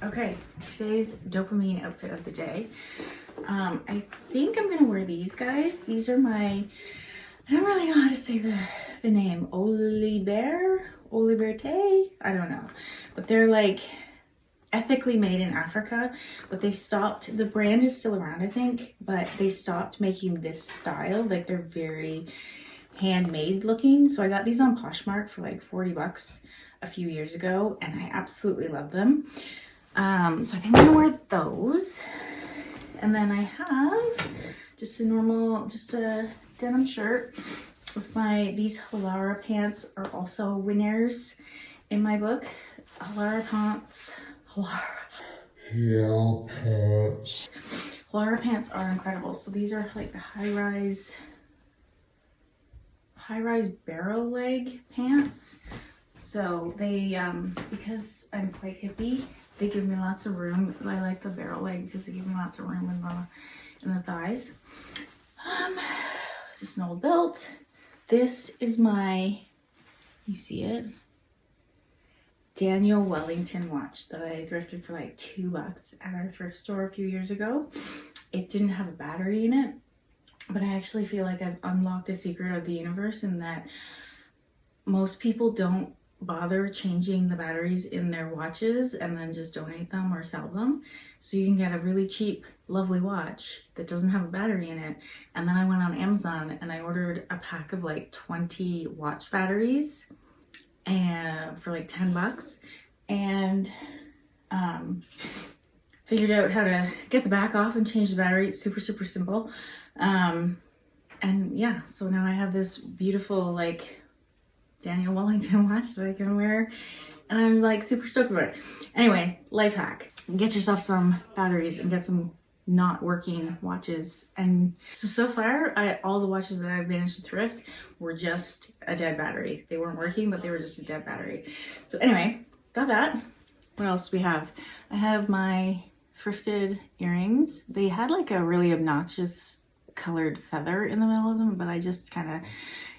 Okay, today's dopamine outfit of the day. I think I'm gonna wear these guys. These are my, I don't really know how to say the name. Oliberte? I don't know. But they're like ethically made in Africa, but they stopped, the brand is still around I think, but they stopped making this style. Like they're very handmade looking. So I got these on Poshmark for like 40 bucks a few years ago and I absolutely love them. So I think I'm gonna wear those. And then I have just a denim shirt with these Halara pants are also winners in my book. Halara pants are incredible. So these are like the high-rise barrel leg pants. So they, because I'm quite hippie, they give me lots of room. I like the barrel leg because they give me lots of room in the thighs. Just an old belt. This is my, you see it? Daniel Wellington watch that I thrifted for like $2 at our thrift store a few years ago. It didn't have a battery in it, but I actually feel like I've unlocked a secret of the universe in that most people don't bother changing the batteries in their watches and then just donate them or sell them. So you can get a really cheap, lovely watch that doesn't have a battery in it. And then I went on Amazon and I ordered a pack of like 20 watch batteries and for like $10 and figured out how to get the back off and change the battery. It's super simple. And yeah, so now I have this beautiful like Daniel Wellington watch that I can wear and I'm like super stoked about it. Anyway, life hack. Get yourself some batteries and get some not working watches. And so far, all the watches that I've managed to thrift were just a dead battery. They weren't working, but they were just a dead battery. So anyway, got that. What else do we have? I have my thrifted earrings. They had like a really obnoxious colored feather in the middle of them, but I just kind of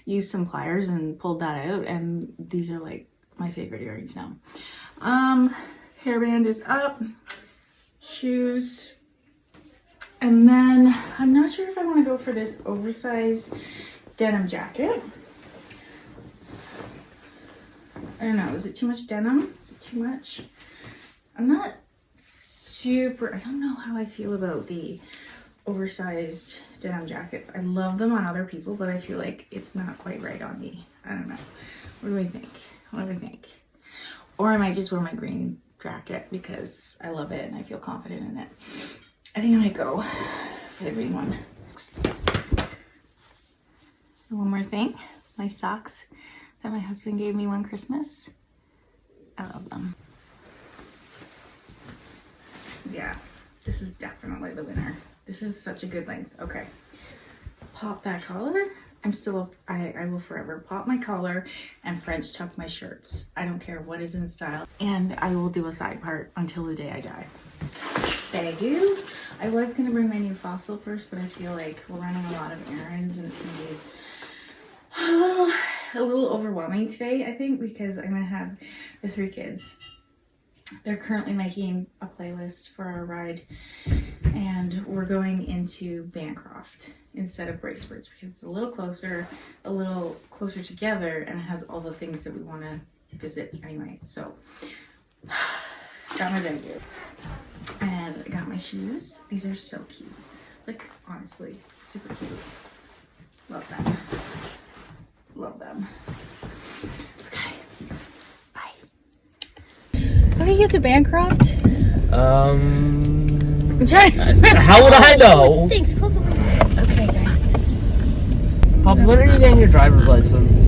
used some pliers and pulled that out, and these are like my favorite earrings now. Hairband is up, shoes, and then I'm not sure if I want to go for this oversized denim jacket. I don't know, is it too much denim? Is it too much? I'm not super, I don't know how I feel about the oversized denim jackets. I love them on other people, but I feel like it's not quite right on me. I don't know. What do I think? Or I might just wear my green jacket because I love it and I feel confident in it. I think I might go for the green one next. One more thing, my socks that my husband gave me one Christmas. I love them. Yeah, this is definitely the winner. This is such a good length. Okay, pop that collar. I will forever pop my collar and French tuck my shirts. I don't care what is in style. And I will do a side part until the day I die. Bagoo. I was gonna bring my new fossil purse, but I feel like we're running a lot of errands and it's gonna be a little overwhelming today, I think, because I'm gonna have the 3 kids. They're currently making a playlist for our ride and we're going into Bancroft instead of Bracebridge because it's a little closer together and it has all the things that we want to visit anyway. So got my baggie and I got my shoes. These are so cute. Like honestly, super cute. Love them. Love them. Okay. Bye. How do you get to Bancroft? I'm trying. How would I know? Thanks, close the window. Okay, guys. Pop, when are you getting your driver's license?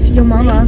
Your mama.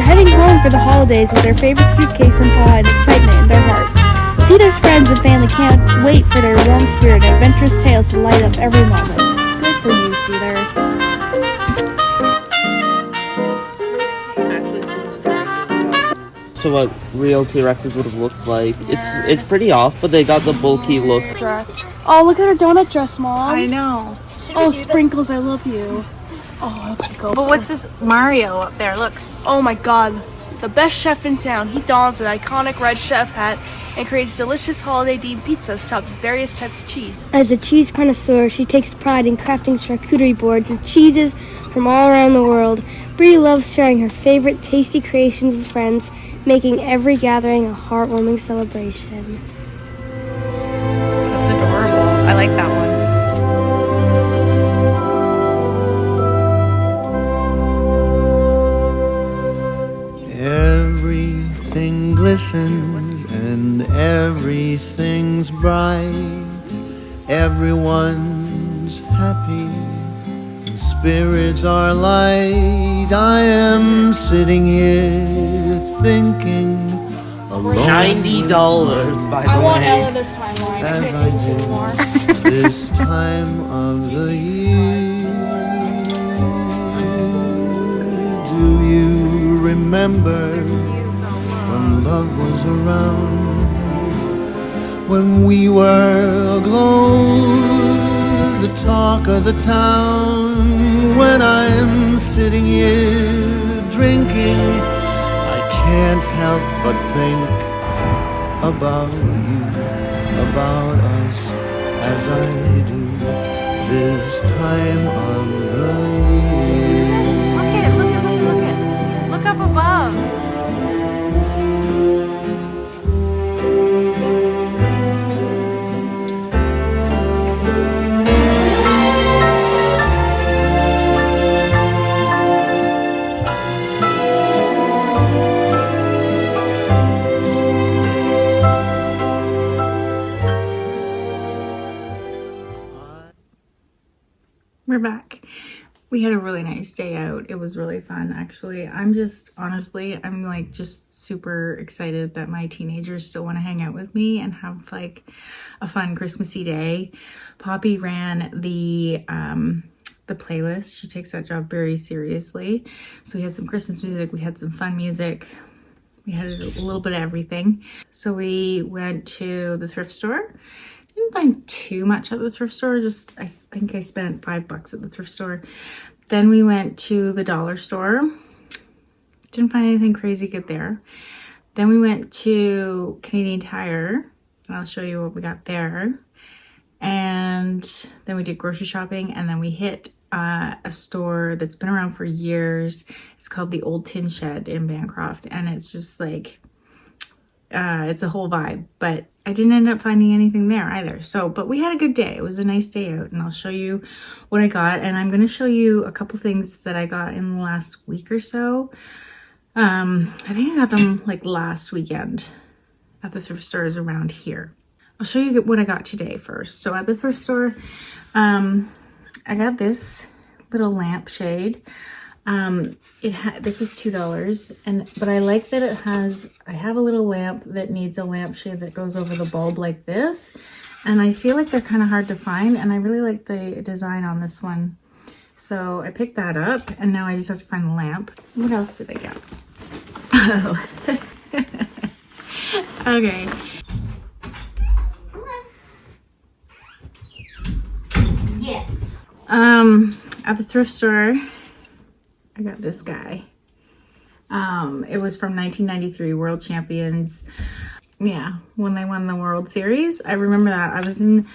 heading home for the holidays with their favorite suitcase and paw and excitement in their heart. Cedar's friends and family can't wait for their warm spirit and adventurous tales to light up every moment. Good for you, Cedar. To what real T-Rexes would have looked like. It's pretty off, but they got the bulky look. Oh, look at her donut dress, Mom. I know. Oh, Sprinkles, I love you. Oh, okay, go. But what's this Mario up there? Look. Oh my God, the best chef in town. He dons an iconic red chef hat and creates delicious holiday-themed pizzas topped with various types of cheese. As a cheese connoisseur, she takes pride in crafting charcuterie boards with cheeses from all around the world. Bree loves sharing her favorite tasty creations with friends, making every gathering a heartwarming celebration. That's adorable. I like that one. Everything glistens and everything's bright. Everyone's happy and spirits are light. I am sitting here thinking alone $90, by the way. I want Ella this time, Ryan. as I do this time of the year. Do you remember when love was around? When we were aglow, the talk of the town. When I'm sitting here drinking, I can't help but think about you, about us, as I do this time of the year. Look up above. We're back. We had a really nice day out. It was really fun, actually. I'm like just super excited that my teenagers still want to hang out with me and have like a fun Christmassy day. Poppy ran the playlist. She takes that job very seriously. So we had some Christmas music. We had some fun music. We had a little bit of everything. So we went to the thrift store. Didn't find too much at the thrift store. I think I spent $5 at the thrift store. Then we went to the dollar store. Didn't find anything crazy good there. Then we went to Canadian Tire, and I'll show you what we got there. And then we did grocery shopping, and then we hit a store that's been around for years. It's called the Old Tin Shed in Bancroft, and it's just like it's a whole vibe, but I didn't end up finding anything there either. But we had a good day. It was a nice day out, and I'll show you what I got. And I'm going to show you a couple things that I got in the last week or so. I think I got them like last weekend at the thrift stores around here. I'll show you what I got today first. So at the thrift store, I got this little lampshade. This was $2, but I like that I have a little lamp that needs a lampshade that goes over the bulb like this, and I feel like they're kind of hard to find, and I really like the design on this one. So I picked that up, and now I just have to find the lamp. What else did I get? Oh. Okay. Yeah. At the thrift store, I got this guy. It was from 1993 World Champions. Yeah, when they won the World Series. I remember that. I was in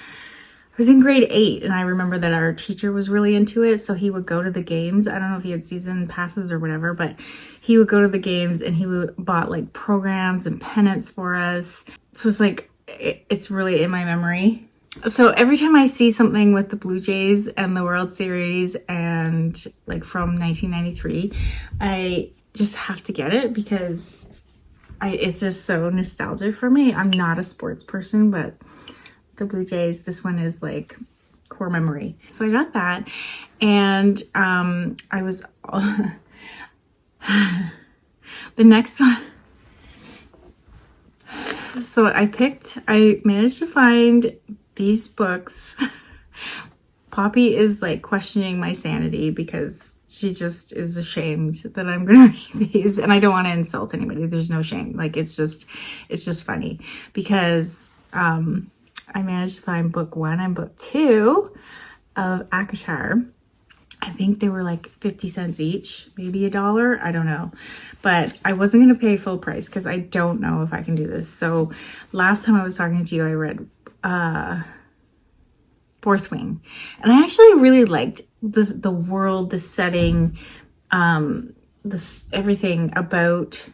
grade 8, and I remember that our teacher was really into it, so he would go to the games. I don't know if he had season passes or whatever, but he would go to the games, and he bought like programs and pennants for us. So it's like, it's really in my memory. So every time I see something with the Blue Jays and the World Series and like from 1993, I just have to get it because it's just so nostalgic for me. I'm not a sports person, but the Blue Jays, this one is like core memory. So I got that, and I The next one. So I managed to find these books. Poppy is like questioning my sanity because she just is ashamed that I'm gonna read these, and I don't want to insult anybody. There's no shame. Like it's just funny because I managed to find book 1 and book 2 of ACOTAR. I think they were like 50 cents each, maybe $1. I don't know. But I wasn't going to pay full price because I don't know if I can do this. So last time I was talking to you, I read Fourth Wing. And I actually really liked the world, the setting, everything about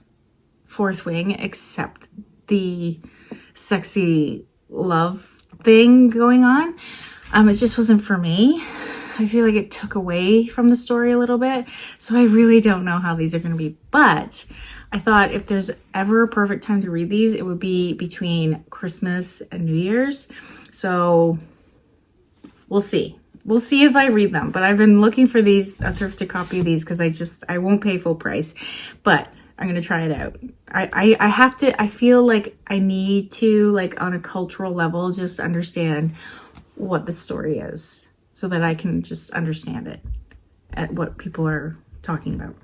Fourth Wing except the sexy love thing going on. It just wasn't for me. I feel like it took away from the story a little bit. So I really don't know how these are going to be. But I thought if there's ever a perfect time to read these, it would be between Christmas and New Year's. So we'll see. We'll see if I read them. But I've been looking for a thrifted copy of these because I won't pay full price. But I'm going to try it out. I have to, I feel like I need to, like on a cultural level, just understand what the story is, so that I can just understand it at what people are talking about.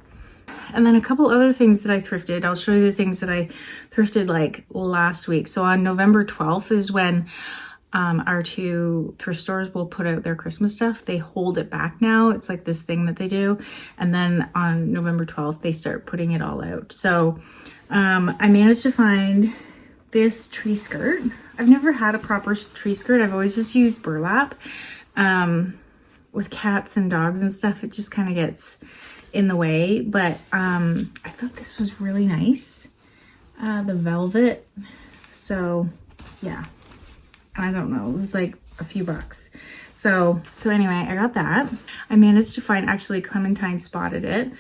And then a couple other things that I thrifted. I'll show you the things that I thrifted like last week. So on November 12th is when our 2 thrift stores will put out their Christmas stuff. They hold it back now. It's like this thing that they do. And then on November 12th, they start putting it all out. So I managed to find this tree skirt. I've never had a proper tree skirt. I've always just used burlap. With cats and dogs and stuff, it just kind of gets in the way. But I thought this was really nice. The velvet. So yeah, I don't know. It was like a few bucks. So anyway, I got that. I managed to find, actually Clementine spotted it,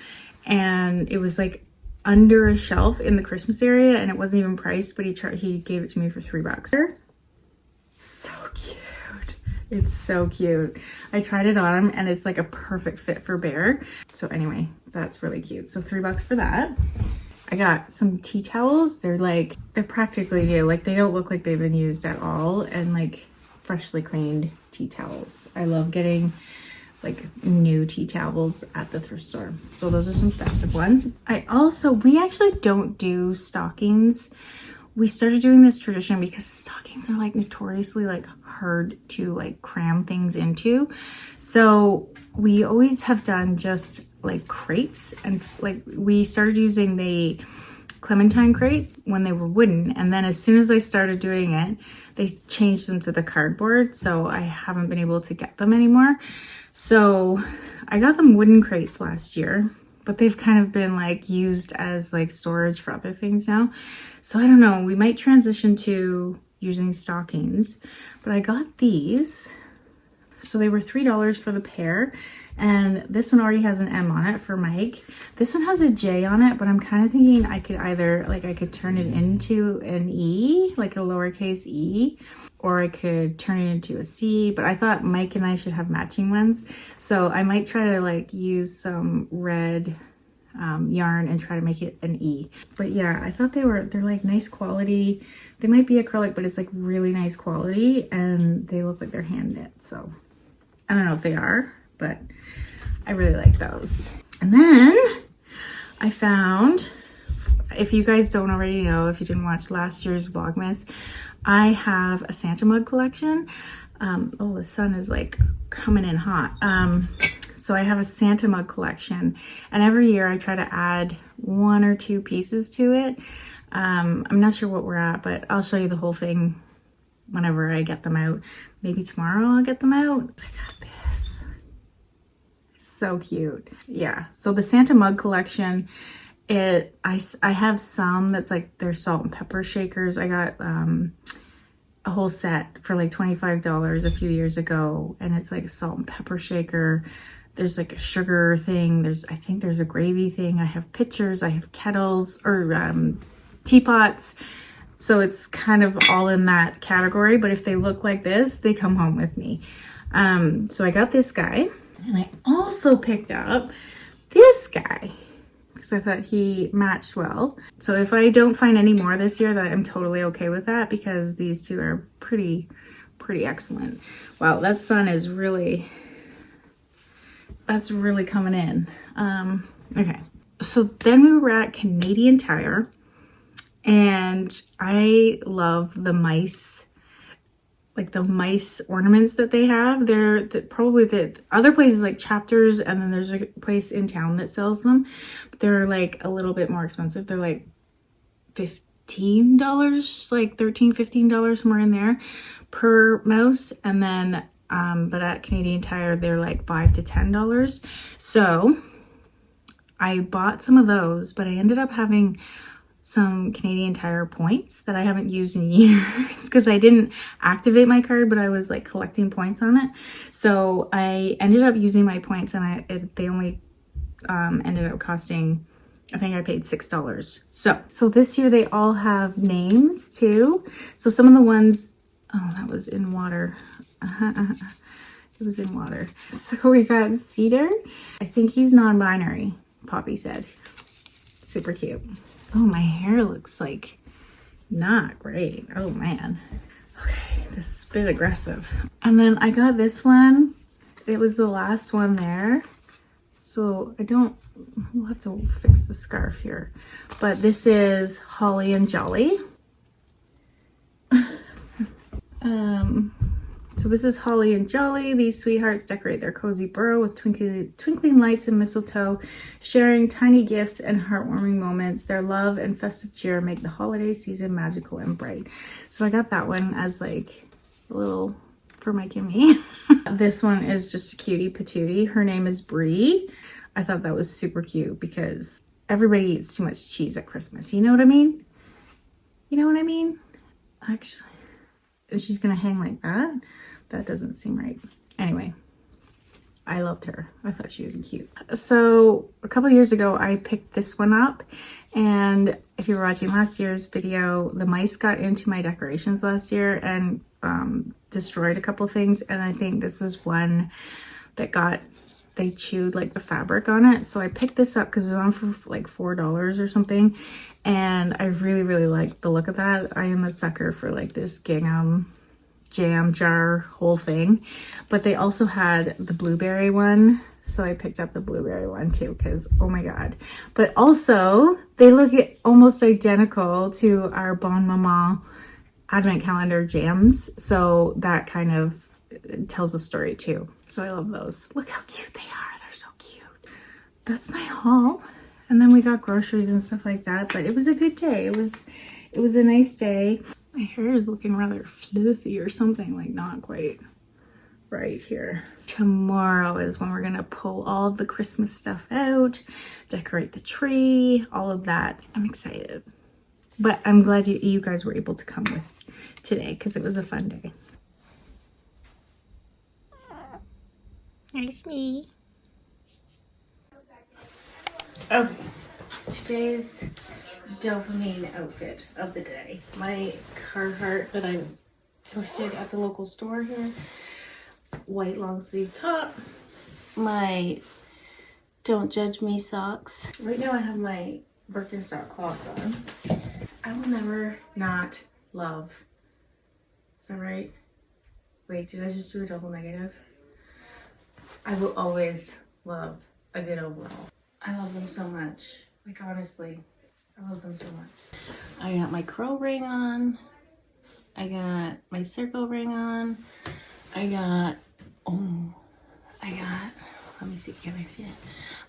and it was like under a shelf in the Christmas area, and it wasn't even priced, but he gave it to me for $3. So cute. It's so cute. I tried it on and it's like a perfect fit for Bear. So anyway, that's really cute. So $3 for that. I got some tea towels. They're practically new. Like they don't look like they've been used at all, and like freshly cleaned tea towels. I love getting like new tea towels at the thrift store. So those are some festive ones. We actually don't do stockings. We started doing this tradition because stockings are like notoriously like hard to like cram things into. So we always have done just like crates, and like we started using the Clementine crates when they were wooden, and then as soon as I started doing it, they changed them to the cardboard. So I haven't been able to get them anymore. So I got them wooden crates last year, but they've kind of been like used as like storage for other things now. So I don't know, we might transition to using stockings, but I got these. So they were $3 for the pair, and this one already has an M on it for Mike. This one has a J on it, but I'm kind of thinking I could turn it into an E, like a lowercase e, or I could turn it into a C, but I thought Mike and I should have matching ones. So I might try to like use some red yarn and try to make it an E. But yeah, I thought they're like nice quality. They might be acrylic, but it's like really nice quality, and they look like they're hand knit. So I don't know if they are, but I really like those. And then I found, if you guys don't already know, if you didn't watch last year's Vlogmas, I have a Santa mug collection. Oh, the sun is like coming in hot. So I have a Santa mug collection, and every year I try to add 1 or 2 pieces to it. I'm not sure what we're at, but I'll show you the whole thing whenever I get them out. Maybe tomorrow I'll get them out. I got this. So cute. Yeah, so the Santa mug collection, I have some that's like they're salt and pepper shakers. I got a whole set for like $25 a few years ago, and it's like a salt and pepper shaker. There's like a sugar thing. I think there's a gravy thing. I have pitchers. I have kettles or teapots. So it's kind of all in that category. But if they look like this, they come home with me. So I got this guy, and I also picked up this guy because I thought he matched well. So if I don't find any more this year, that I'm totally okay with that, because these two are pretty excellent. Wow, that sun is really, that's really coming in. Okay, so then we were at Canadian Tire, and I love the mice, like the mice ornaments that they have. They're probably the other places like Chapters, and then there's a place in town that sells them, but they're like a little bit more expensive. They're like $15, like $13-15, somewhere in there per mouse. And then but at Canadian Tire they're like $5 to $10. So I bought some of those, but I ended up having some Canadian Tire points that I haven't used in years because I didn't activate my card, but I was like collecting points on it. So I ended up using my points, and they only ended up costing, I think I paid $6. So this year they all have names too. So some of the ones, oh, that was in water. It was in water. So we got Cedar. I think he's non-binary, Poppy said. Super cute. Oh, my hair looks like not great. Oh man. Okay, this is a bit aggressive. And then I got this one. It was the last one there. So we'll have to fix the scarf here. But this is Holly and Jolly. So this is Holly and Jolly. These sweethearts decorate their cozy burrow with twinkling lights and mistletoe, sharing tiny gifts and heartwarming moments. Their love and festive cheer make the holiday season magical and bright. So I got that one as like a little for Mike and me. This one is just a cutie patootie. Her name is Bree. I thought that was super cute because everybody eats too much cheese at Christmas. You know what I mean? You know what I mean? Actually, she's gonna hang like that? That doesn't seem right. Anyway, I loved her. I thought she was cute. So a couple years ago, I picked this one up, and if you were watching last year's video, the mice got into my decorations last year and destroyed a couple things, and I think this was one that they chewed like the fabric on it. So I picked this up because it was on for like $4 or something, and I really like the look of that. I am a sucker for like this gingham jam jar whole thing, but they also had the blueberry one, so I picked up the blueberry one too because oh my god. But also they look almost identical to our Bon Maman advent calendar jams, so that kind of tells a story too. So I love those. Look how cute they are. They're so cute. That's my haul. And then we got groceries and stuff like that, but it was a good day. It was a nice day. My hair is looking rather fluffy or something, like not quite right here. Tomorrow is when we're gonna pull all of the Christmas stuff out, decorate the tree, all of that. I'm excited. But I'm glad you guys were able to come with today because it was a fun day. Nice me. Okay, today's dopamine outfit of the day. My Carhartt that I thrifted at the local store here. White long sleeve top. My Don't Judge Me socks. Right now I have my Birkenstock clogs on. I will never not love. Is that right? Wait, did I just do a double negative? I will always love a good overall. I love them so much. Like honestly, I love them so much. I got my crow ring on. I got my circle ring on. I got, let me see, can I see it?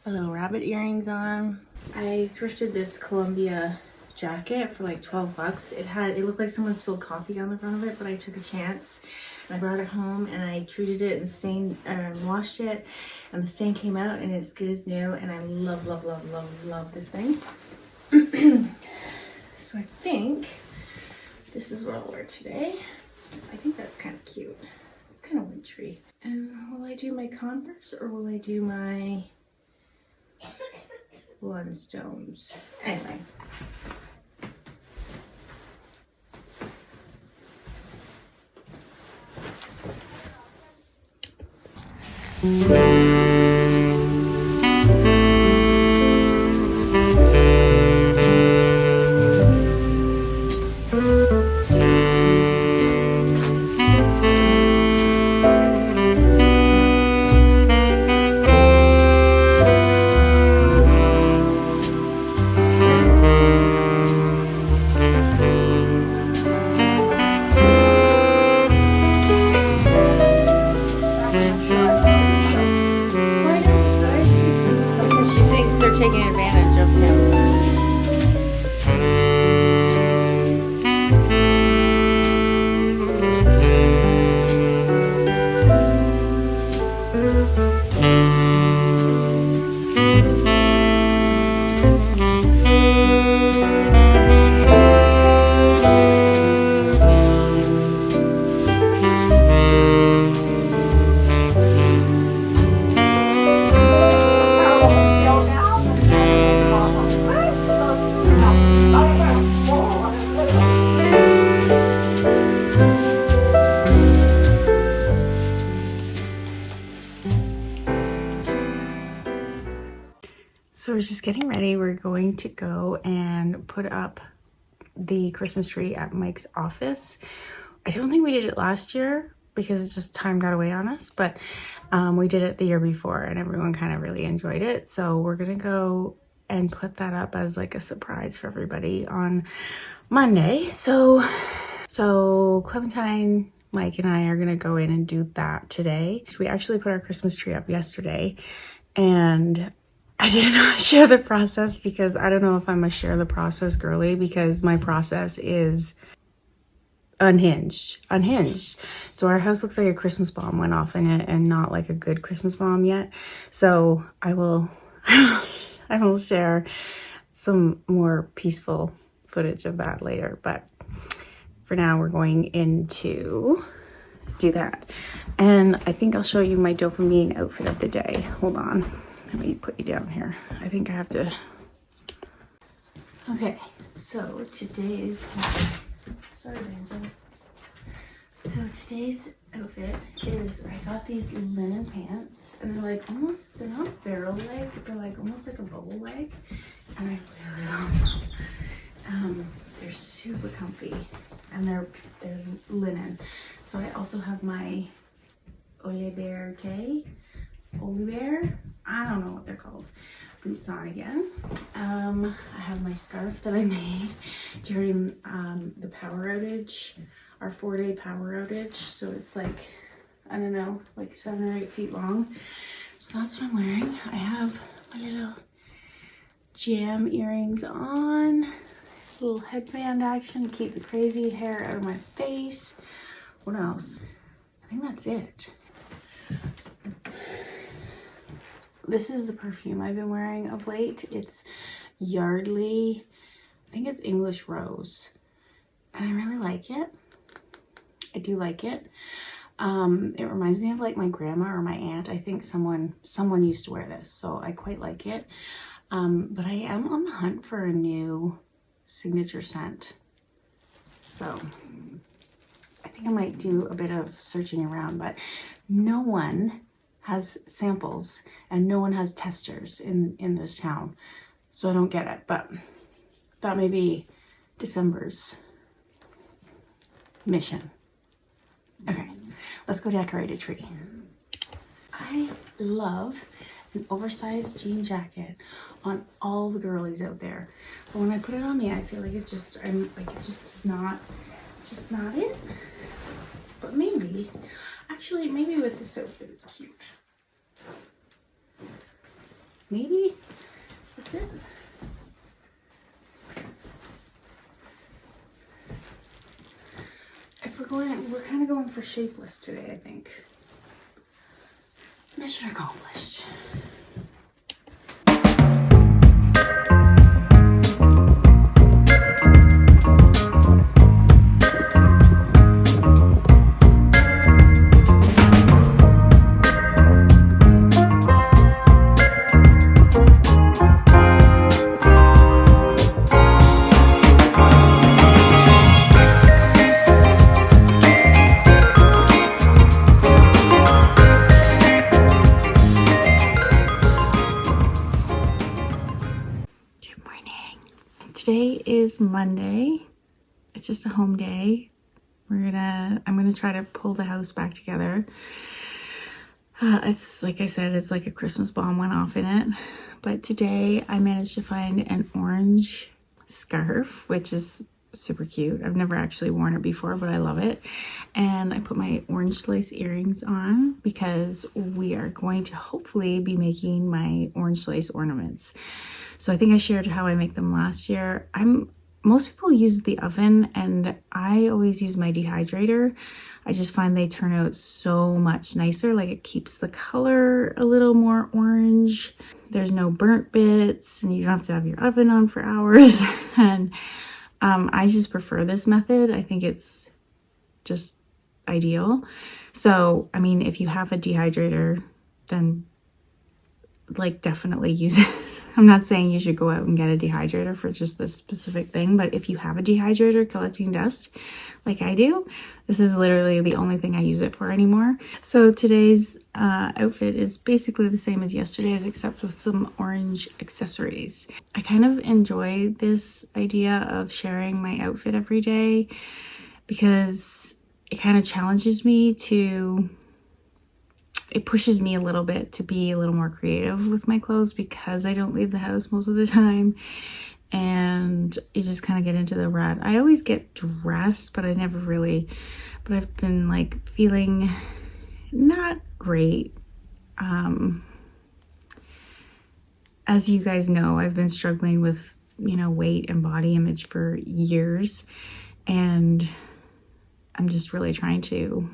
My little rabbit earrings on. I thrifted this Columbia jacket for like 12 bucks. It looked like someone spilled coffee on the front of it, but I took a chance and I brought it home and I treated it and washed it, and the stain came out and it's good as new, and I love this thing. So I think this is what I'll wear today. I think that's kind of cute. It's kind of wintry. And will I do my Converse or will I do my Blundstones? Anyway. we're just getting ready. We're going to go and put up the Christmas tree at Mike's office. I don't think we did it last year because it's just time got away on us, but we did it the year before and everyone kind of really enjoyed it. So we're gonna go and put that up as like a surprise for everybody on Monday. So Clementine, Mike, and I are gonna go in and do that today. We actually put our Christmas tree up yesterday, and I did not share the process because I don't know if I'm a share the process girly, because my process is unhinged. So our house looks like a Christmas bomb went off in it, and not like a good Christmas bomb yet. So I will I will share some more peaceful footage of that later, but for now we're going in to do that. And I think I'll show you my dopamine outfit of the day. Hold on, let me put you down here. I think I have to. Okay, so today's So today's outfit is, I got these linen pants, and they're like almost, they're not barrel leg, they're like almost like a bubble leg, and I really love them. They're super comfy, and they're linen. So I also have my Oliver, I don't know what they're called, boots on again. I have my scarf that I made during the power outage, our 4-day power outage. So it's like, I don't know, like 7 or 8 feet long. So that's what I'm wearing. I have my little jam earrings on, little headband action to keep the crazy hair out of my face. What else? I think that's it. This is the perfume I've been wearing of late. It's Yardley, I think it's English Rose, and I really like it. I do like it. It reminds me of like my grandma or my aunt. I think someone used to wear this, so I quite like it. But I am on the hunt for a new signature scent. So I think I might do a bit of searching around, but no one has samples and no one has testers in this town. So I don't get it, but that may be December's mission. Okay, let's go decorate a tree. I love an oversized jean jacket on all the girlies out there, but when I put it on me, I feel like it just is not, it's just not it. But maybe, actually, maybe with this outfit, it's cute. Maybe, is this it? If we're kind of going for shapeless today, I think. Mission accomplished. Today is Monday. It's just a home day. I'm gonna try to pull the house back together. It's like I said, it's like a Christmas bomb went off in it. But today I managed to find an orange scarf, which is super cute. I've never actually worn it before, but I love it. And I put my orange slice earrings on because we are going to hopefully be making my orange slice ornaments. So I think I shared how I make them last year. Most people use the oven, and I always use my dehydrator. I just find they turn out so much nicer. Like, it keeps the color a little more orange. There's no burnt bits, and you don't have to have your oven on for hours. And I just prefer this method. I think it's just ideal. So, I mean, if you have a dehydrator, then like definitely use it. I'm not saying you should go out and get a dehydrator for just this specific thing, but if you have a dehydrator collecting dust like I do, this is literally the only thing I use it for anymore. So today's outfit is basically the same as yesterday's, except with some orange accessories. I kind of enjoy this idea of sharing my outfit every day because it kind of challenges me to, it pushes me a little bit to be a little more creative with my clothes because I don't leave the house most of the time. And you just kind of get into the rut. I always get dressed, but I never really, but I've been like feeling not great. As you guys know, I've been struggling with, you know, weight and body image for years, and I'm just really trying to,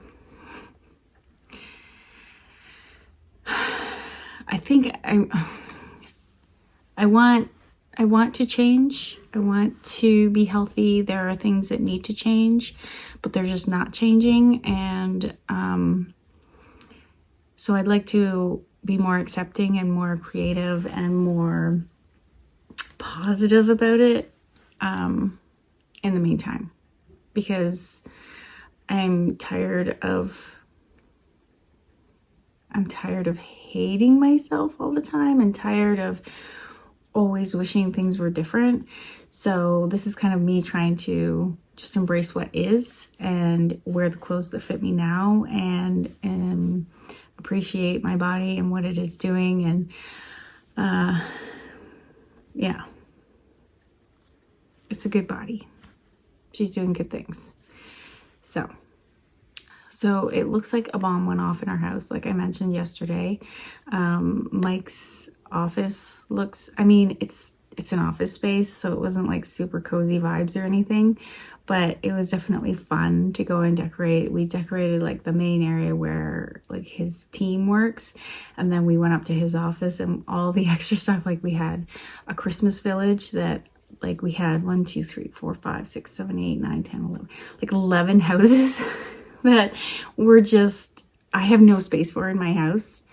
I think I want to change. I want to be healthy. There are things that need to change, but they're just not changing. And so I'd like to be more accepting and more creative and more positive about it in the meantime, because I'm tired of hating myself all the time and tired of always wishing things were different. So this is kind of me trying to just embrace what is and wear the clothes that fit me now, and appreciate my body and what it is doing. And yeah, it's a good body. She's doing good things. So it looks like a bomb went off in our house, like I mentioned yesterday. Mike's office looks, I mean, it's an office space, so it wasn't like super cozy vibes or anything, but it was definitely fun to go and decorate. We decorated like the main area where like his team works, and then we went up to his office and all the extra stuff. Like we had a Christmas village that like we had 1, 2, 3, 4, 5, 6, 7, 8, 9, 10, 11, like 11 houses that were just, I have no space for in my house.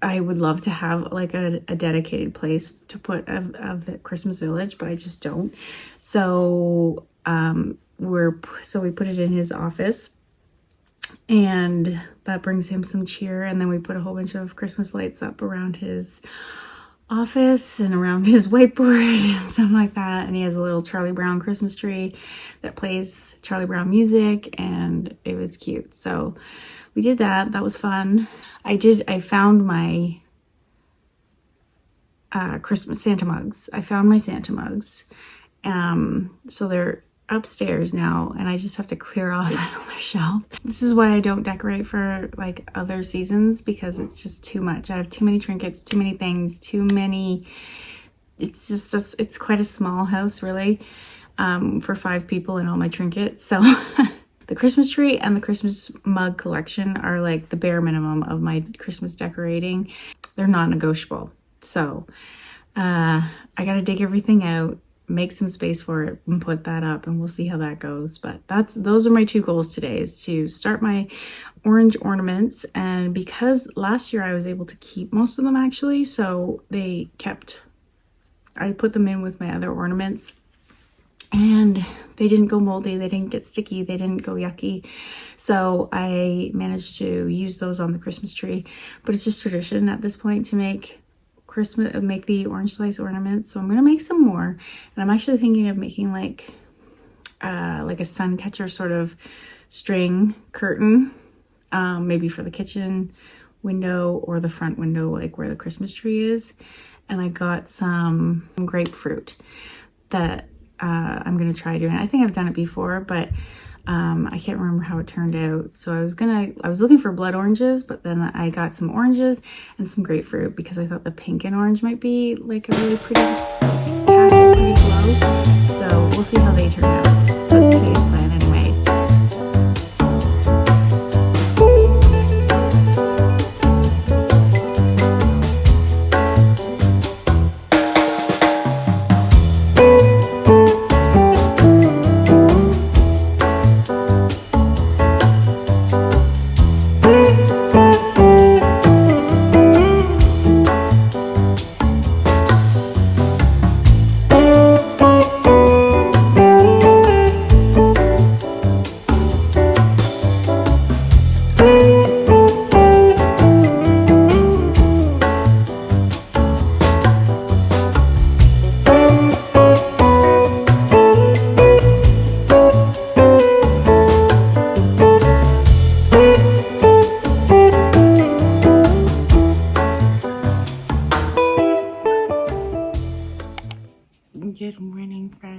I would love to have like a dedicated place to put of the Christmas village, but I just don't. So we put it in his office, and that brings him some cheer. And then we put a whole bunch of Christmas lights up around his office and around his whiteboard and stuff like that. And he has a little Charlie Brown Christmas tree that plays Charlie Brown music, and it was cute. So we did that. That was fun. I found my Christmas Santa mugs. I found my Santa mugs. So they're upstairs now, and I just have to clear off another shelf. This is why I don't decorate for like other seasons, because it's just too much. I have too many trinkets, too many things, too many. It's just, it's quite a small house really, for 5 people and all my trinkets. So the Christmas tree and the Christmas mug collection are like the bare minimum of my Christmas decorating. They're non-negotiable. So I gotta dig everything out, make some space for it, and put that up, and we'll see how that goes. But those are my 2 goals today, is to start my orange ornaments. And because last year I was able to keep most of them actually, so I put them in with my other ornaments, and they didn't go moldy, they didn't get sticky, they didn't go yucky. So I managed to use those on the Christmas tree. But it's just tradition at this point to make the orange slice ornaments. So I'm gonna make some more, and I'm actually thinking of making like a sun catcher sort of string curtain, maybe for the kitchen window or the front window, like where the Christmas tree is. And I got some grapefruit that I'm gonna try doing. I think I've done it before, but I can't remember how it turned out. So I was looking for blood oranges, but then I got some oranges and some grapefruit because I thought the pink and orange might be like a really pretty glow. So we'll see how they turn out. That's today's plan anyways.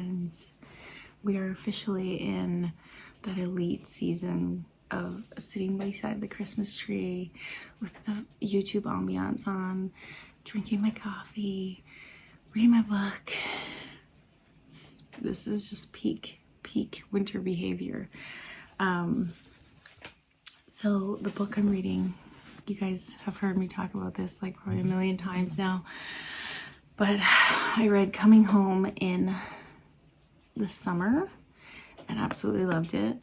friends. We are officially in that elite season of sitting beside the Christmas tree with the YouTube ambiance on, drinking my coffee, reading my book. This is just peak winter behavior. So the book I'm reading, you guys have heard me talk about this like probably a million times now, but I read Coming Home in the summer and absolutely loved it.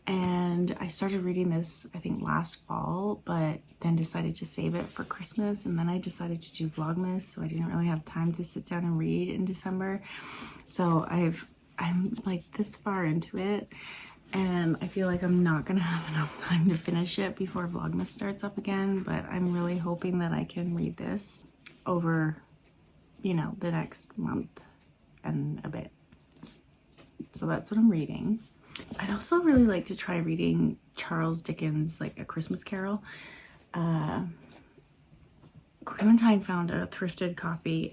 And I started reading this, I think, last fall, but then decided to save it for Christmas. And then I decided to do Vlogmas, so I didn't really have time to sit down and read in December. So I'm like this far into it, and I feel like I'm not gonna have enough time to finish it before Vlogmas starts up again. But I'm really hoping that I can read this over, you know, the next month and a bit. So that's what I'm reading. I'd also really like to try reading Charles Dickens' like A Christmas Carol. Clementine found a thrifted copy.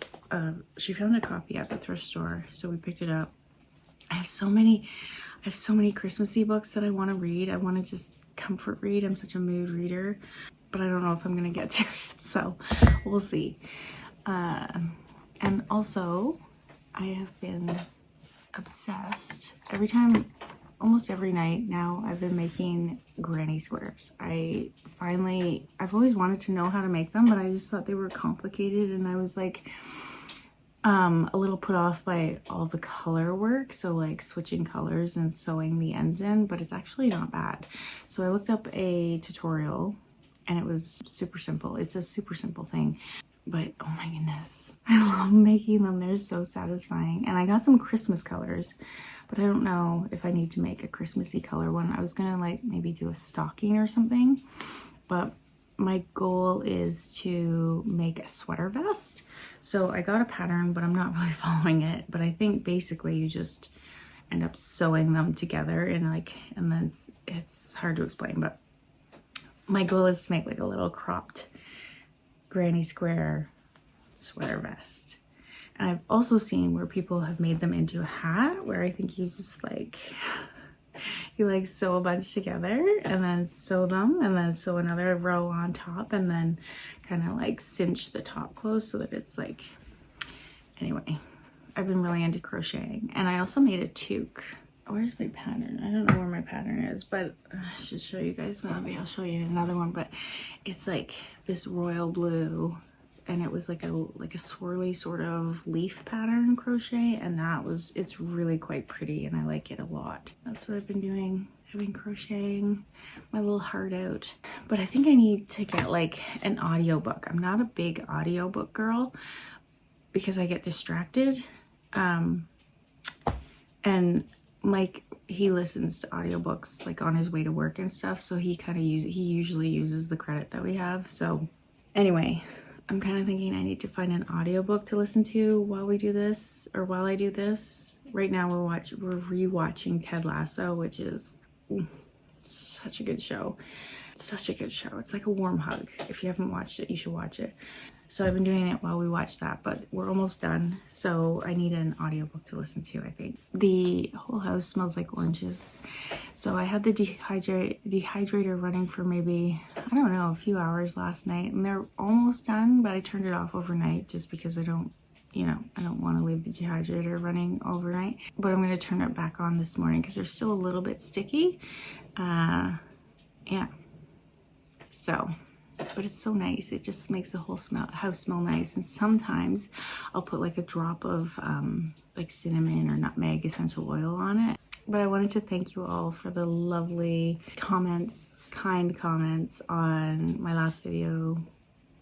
She found a copy at the thrift store, so we picked it up. I have so many Christmassy books that I want to read. I want to just comfort read. I'm such a mood reader, but I don't know if I'm gonna get to it, so we'll see. And also, I have been obsessed. Almost every night now, I've been making granny squares. I've always wanted to know how to make them, but I just thought they were complicated, and I was like a little put off by all the color work, so like switching colors and sewing the ends in, but it's actually not bad. So I looked up a tutorial and it was super simple. It's a super simple thing, but oh my goodness, I love making them. They're so satisfying. And I got some Christmas colors, but I don't know if I need to make a Christmassy color one. I was gonna like maybe do a stocking or something, but my goal is to make a sweater vest. So I got a pattern, but I'm not really following it. But I think basically you just end up sewing them together and then it's hard to explain, but my goal is to make like a little cropped granny square sweater vest. And I've also seen where people have made them into a hat, where I think you just like you sew a bunch together and then sew them and then sew another row on top and then kind of like cinch the top close so that it's like, anyway, I've been really into crocheting. And I also made a toque. Where's my pattern? I don't know where my pattern is, but I should show you guys. Maybe I'll show you another one, but it's like this royal blue, and it was like a swirly sort of leaf pattern crochet, and it's really quite pretty, and I like it a lot. That's what I've been doing. I've been crocheting my little heart out, but I think I need to get like an audiobook. I'm not a big audiobook girl because I get distracted, and Mike, he listens to audiobooks like on his way to work and stuff, so he usually uses the credit that we have. So anyway, I'm kind of thinking I need to find an audiobook to listen to while we do this, or while I do this. Right now we're rewatching Ted Lasso, which is such a good show. Such a good show. It's like a warm hug. If you haven't watched it, you should watch it. So I've been doing it while we watch that, but we're almost done. So I need an audiobook to listen to, I think. The whole house smells like oranges. So I had the dehydrator running for maybe, I don't know, a few hours last night, and they're almost done, but I turned it off overnight just because I don't want to leave the dehydrator running overnight. But I'm going to turn it back on this morning because they're still a little bit sticky. Yeah. So, but it's so nice. It just makes the whole house smell nice. And sometimes I'll put like a drop of like cinnamon or nutmeg essential oil on it. But I wanted to thank you all for the lovely comments, kind comments on my last video,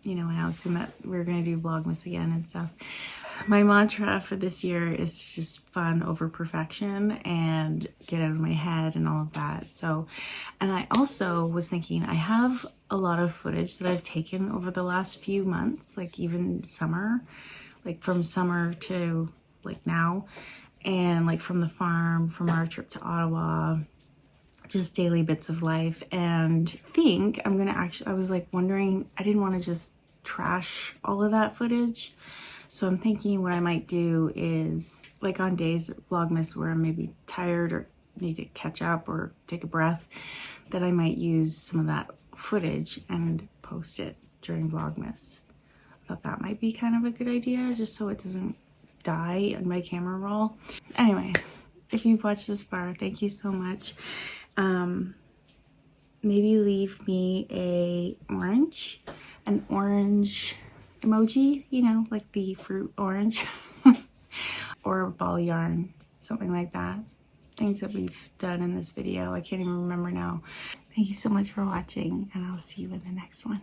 announcing that we're going to do Vlogmas again and stuff. My mantra for this year is just fun over perfection and get out of my head and all of that. So, and I also was thinking I have a lot of footage that I've taken over the last few months, like even summer, like from summer to like now, and like from the farm, from our trip to Ottawa, just daily bits of life. And I think I was like wondering, I didn't want to just trash all of that footage. So I'm thinking what I might do is, like on days Vlogmas where I'm maybe tired or need to catch up or take a breath, that I might use some of that footage and post it during Vlogmas. I thought that might be kind of a good idea, just so it doesn't die on my camera roll. Anyway, if you've watched this far, thank you so much. Maybe leave me an orange emoji, you know, like the fruit orange, or a ball yarn, something like that. Things that we've done in this video. I can't even remember now. Thank you so much for watching, and I'll see you in the next one.